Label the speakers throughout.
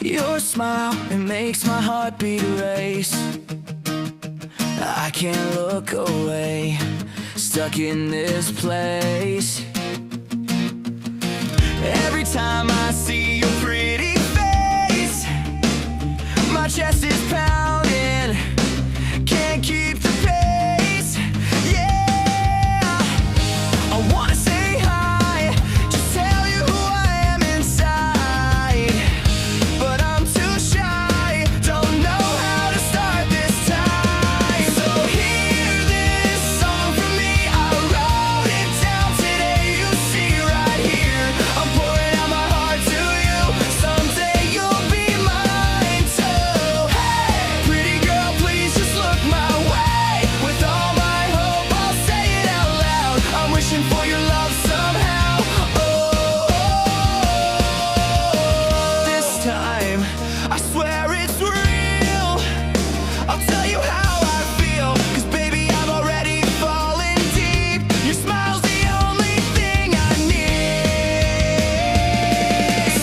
Speaker 1: Your smile, it makes my heartbeat race. I can't look away, stuck in this place. Every time I see your pretty face, my chest is pounding, can't keep the pace. Yeah, I wanna say hi, just tell you who I am inside, but I'm too shy, don't know how to start this time. So hear this song from me, I wrote it down today. You see right here, I'm pouring out my heart to you. Someday you'll be mine too. Hey, pretty girl, please just look my way. With all my hope, I'll say it out loud. I'm wishing for your love somehow. Oh, this time, I swear it's real. I'll tell you how I feel, 'cause baby, I'm already falling deep. Your smile's the only thing I need.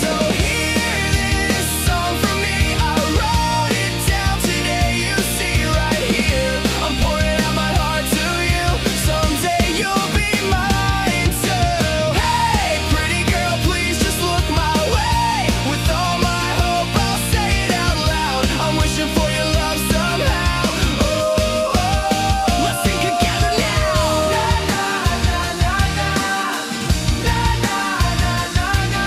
Speaker 1: So hear this song from me, I wrote it down today. You see right here, I'm pouring out my heart to you. Someday you'll be mine too. Hey, pretty girl, please just look my way. With all my hope, I'll say it out loud. I'm wishing for your love somehow. Oh, let's sing together now. Na na na na na, na na na na na,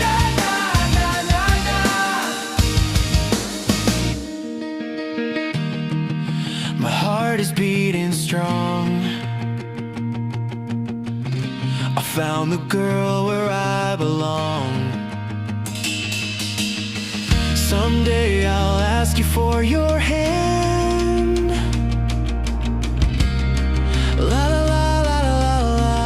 Speaker 1: na na na na na. My heart is beating strong. I found the girl where I belong. Someday I'll ask you for your hand. La la la la la la.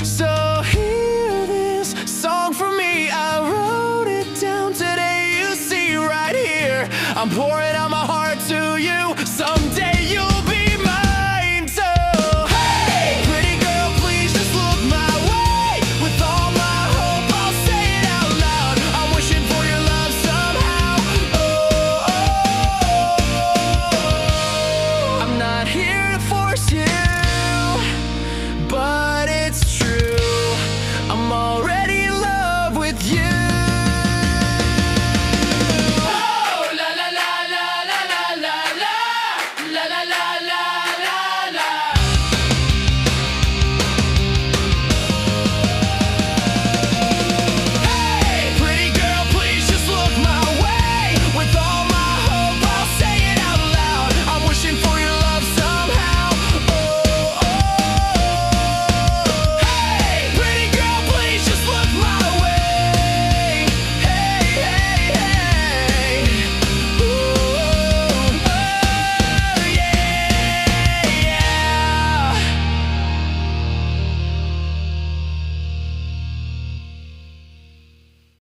Speaker 1: So hear this song from me, I wrote it down today. You see right here, I'm pouring